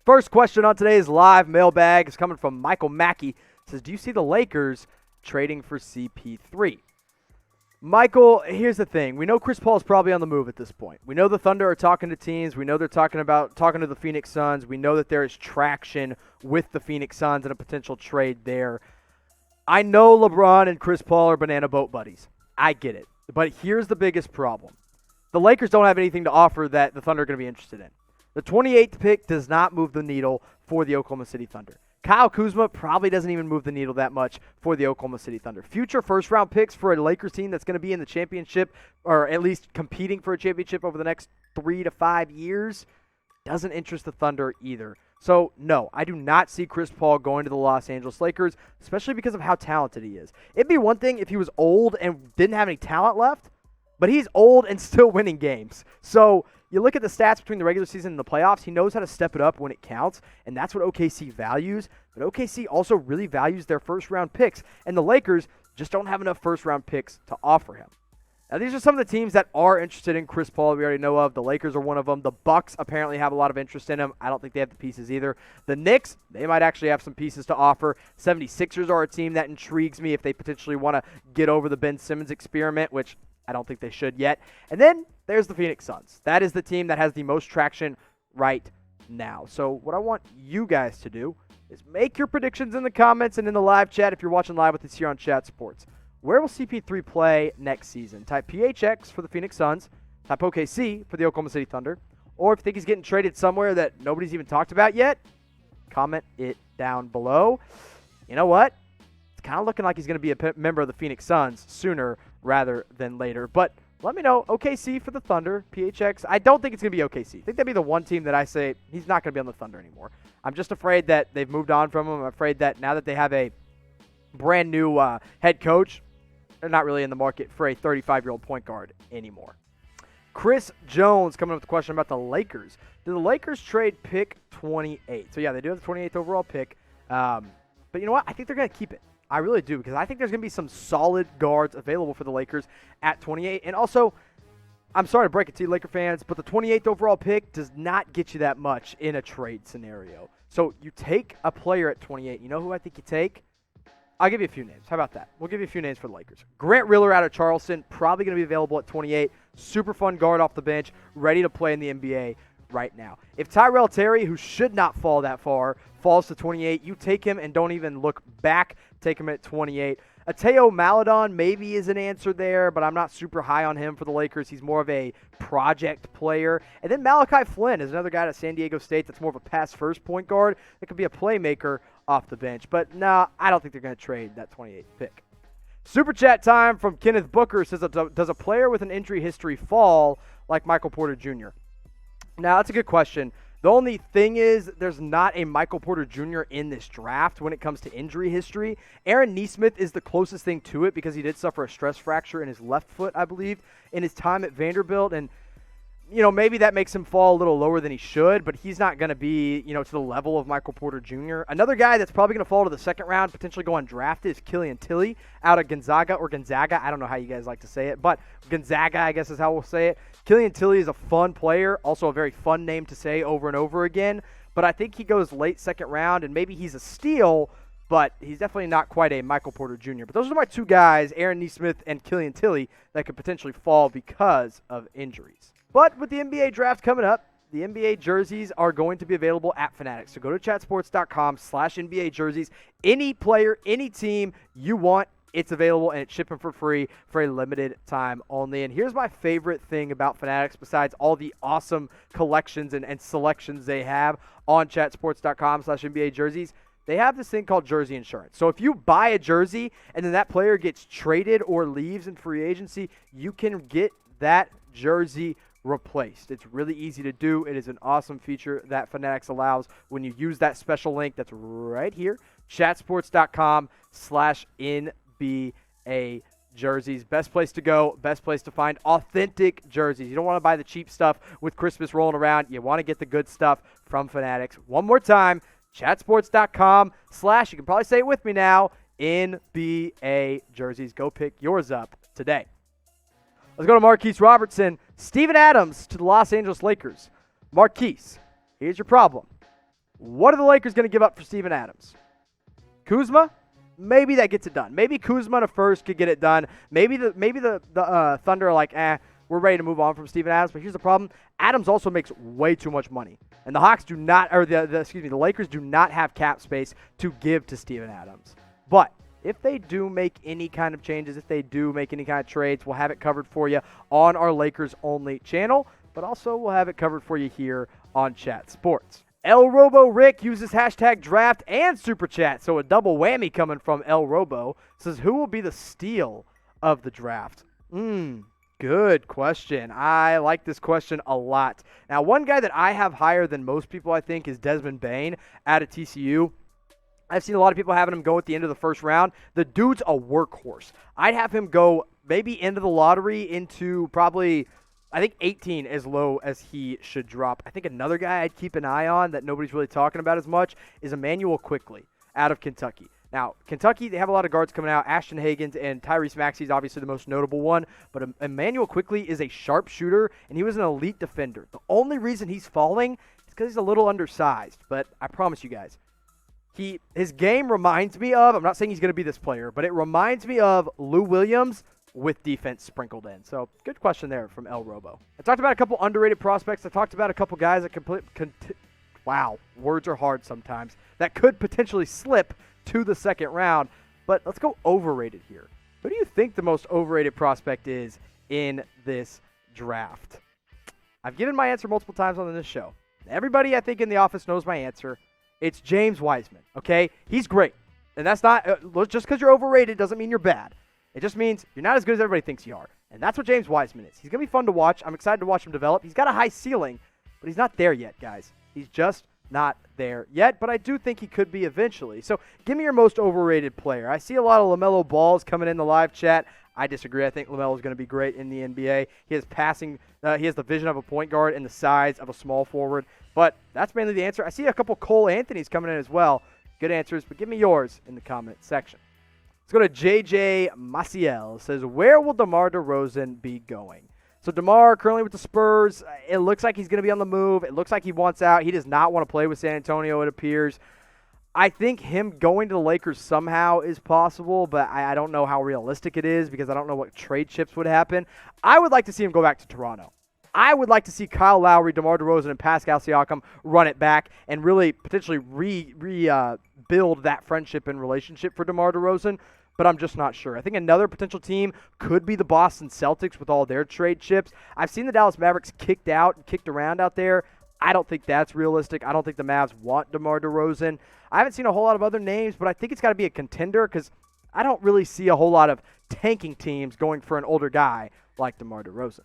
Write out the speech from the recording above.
First question on today's live mailbag is coming from Michael Mackey. It says, do you see the Lakers trading for CP3? Michael, here's the thing. We know Chris Paul is probably on the move at this point. We know the Thunder are talking to teams. We know they're talking to the Phoenix Suns. We know that there is traction with the Phoenix Suns and a potential trade there. I know LeBron and Chris Paul are banana boat buddies. I get it. But here's the biggest problem. The Lakers don't have anything to offer that the Thunder are going to be interested in. The 28th pick does not move the needle for the Oklahoma City Thunder. Kyle Kuzma probably doesn't even move the needle that much for the Oklahoma City Thunder. Future first-round picks for a Lakers team that's going to be in the championship, or at least competing for a championship over the next 3 to 5 years, doesn't interest the Thunder either. So, no, I do not see Chris Paul going to the Los Angeles Lakers, especially because of how talented he is. It'd be one thing if he was old and didn't have any talent left, but he's old and still winning games. So, you look at the stats between the regular season and the playoffs, he knows how to step it up when it counts, and that's what OKC values. But OKC also really values their first-round picks, and the Lakers just don't have enough first-round picks to offer him. Now, these are some of the teams that are interested in Chris Paul we already know of. The Lakers are one of them. The Bucks apparently have a lot of interest in him. I don't think they have the pieces either. The Knicks, they might actually have some pieces to offer. 76ers are a team that intrigues me if they potentially want to get over the Ben Simmons experiment, which I don't think they should yet. And then there's the Phoenix Suns. That is the team that has the most traction right now. So what I want you guys to do is make your predictions in the comments and in the live chat if you're watching live with us here on Chat Sports. Where will CP3 play next season? Type PHX for the Phoenix Suns. Type OKC for the Oklahoma City Thunder. Or if you think he's getting traded somewhere that nobody's even talked about yet, comment it down below. You know what? It's kind of looking like he's going to be a member of the Phoenix Suns sooner rather than later. But let me know. OKC for the Thunder, PHX. I don't think it's going to be OKC. I think that'd be the one team that I say he's not going to be on the Thunder anymore. I'm just afraid that they've moved on from him. I'm afraid that now that they have a brand new head coach, they're not really in the market for a 35-year-old point guard anymore. Chris Jones coming up with a question about the Lakers. Do the Lakers trade pick 28? So, yeah, they do have the 28th overall pick. But you know what? I think they're going to keep it. I really do, because I think there's going to be some solid guards available for the Lakers at 28. And also, I'm sorry to break it to you, Laker fans, but the 28th overall pick does not get you that much in a trade scenario. So you take a player at 28. You know who I think you take? I'll give you a few names. How about that? We'll give you a few names for the Lakers. Grant Riller out of Charleston, probably going to be available at 28. Super fun guard off the bench, ready to play in the NBA right now. If Tyrell Terry, who should not fall that far, falls to 28, you take him and don't even look back. Take him at 28. Ateo Maledon maybe is an answer there, but I'm not super high on him for the Lakers. He's more of a project player. And then Malachi Flynn is another guy at San Diego State that's more of a pass-first point guard that could be a playmaker off the bench. But no, I don't think they're going to trade that 28th pick. Super chat time from Kenneth Booker says, does a player with an injury history fall like Michael Porter Jr.? Now, that's a good question. The only thing is there's not a Michael Porter Jr. in this draft when it comes to injury history. Aaron Nesmith is the closest thing to it because he did suffer a stress fracture in his left foot, I believe, in his time at Vanderbilt. And, you know, maybe that makes him fall a little lower than he should, but he's not going to be, you know, to the level of Michael Porter Jr. Another guy that's probably going to fall to the second round, potentially go undrafted, is Killian Tilly out of Gonzaga. I don't know how you guys like to say it, but Gonzaga, I guess is how we'll say it. Killian Tilly is a fun player, also a very fun name to say over and over again, but I think he goes late second round, and maybe he's a steal, but he's definitely not quite a Michael Porter Jr. But those are my two guys, Aaron Nesmith and Killian Tilly, that could potentially fall because of injuries. But with the NBA draft coming up, the NBA jerseys are going to be available at Fanatics. So go to chatsports.com/NBA jerseys. Any player, any team you want, it's available, and it's shipping for free for a limited time only. And here's my favorite thing about Fanatics, besides all the awesome collections and selections they have on chatsports.com/NBA jerseys. They have this thing called jersey insurance. So if you buy a jersey and then that player gets traded or leaves in free agency, you can get that jersey replaced. It's really easy to do. It is an awesome feature that Fanatics allows when you use that special link that's right here, chatsports.com/NBA jerseys. Best place to go, best place to find authentic jerseys. You don't want to buy the cheap stuff with Christmas rolling around. You want to get the good stuff from Fanatics. One more time, chatsports.com/ you can probably say it with me now, NBA jerseys. Go pick yours up today. Let's go to Marquise Robertson. Steven Adams to the Los Angeles Lakers. Marquise, here's your problem. What are the Lakers going to give up for Steven Adams? Kuzma? Maybe that gets it done. Maybe Kuzma in a first could get it done. Maybe the Thunder are like, we're ready to move on from Steven Adams. But here's the problem: Adams also makes way too much money, and the Hawks do not, or the Lakers do not have cap space to give to Steven Adams. But if they do make any kind of changes, if they do make any kind of trades, we'll have it covered for you on our Lakers only channel. But also we'll have it covered for you here on Chat Sports. El Robo Rick uses hashtag draft and super chat, so a double whammy coming from El Robo. Says, who will be the steal of the draft? Good question. I like this question a lot. Now, one guy that I have higher than most people, I think, is Desmond Bane out of TCU. I've seen a lot of people having him go at the end of the first round. The dude's a workhorse. I'd have him go maybe into the lottery into probably, I think 18 as low as he should drop. I think another guy I'd keep an eye on that nobody's really talking about as much is Emmanuel Quickley out of Kentucky. Now, Kentucky, they have a lot of guards coming out. Ashton Hagans and Tyrese Maxey is obviously the most notable one. But Emmanuel Quickley is a sharp shooter, and he was an elite defender. The only reason he's falling is because he's a little undersized. But I promise you guys, his game reminds me of, I'm not saying he's going to be this player, but it reminds me of Lou Williams with defense sprinkled in. So, good question there from El Robo. I talked about a couple underrated prospects. I talked about a couple guys that wow, words are hard sometimes, that could potentially slip to the second round. But let's go overrated here. Who do you think the most overrated prospect is in this draft? I've given my answer multiple times on this show. Everybody, I think, in the office knows my answer. It's James Wiseman, okay? He's great. And that's not, just because you're overrated doesn't mean you're bad. It just means you're not as good as everybody thinks you are. And that's what James Wiseman is. He's going to be fun to watch. I'm excited to watch him develop. He's got a high ceiling, but he's not there yet, guys. He's just not there yet, but I do think he could be eventually. So give me your most overrated player. I see a lot of LaMelo Balls coming in the live chat. I disagree. I think LaMelo is going to be great in the NBA. He has he has the vision of a point guard and the size of a small forward, but that's mainly the answer. I see a couple Cole Anthonys coming in as well. Good answers, but give me yours in the comment section. Let's go to JJ Maciel. Says, where will DeMar DeRozan be going? So DeMar currently with the Spurs. It looks like he's going to be on the move. It looks like he wants out. He does not want to play with San Antonio, it appears. I think him going to the Lakers somehow is possible, but I don't know how realistic it is because I don't know what trade chips would happen. I would like to see him go back to Toronto. I would like to see Kyle Lowry, DeMar DeRozan, and Pascal Siakam run it back and really potentially rebuild that friendship and relationship for DeMar DeRozan, but I'm just not sure. I think another potential team could be the Boston Celtics with all their trade chips. I've seen the Dallas Mavericks kicked around out there. I don't think that's realistic. I don't think the Mavs want DeMar DeRozan. I haven't seen a whole lot of other names, but I think it's got to be a contender because I don't really see a whole lot of tanking teams going for an older guy like DeMar DeRozan.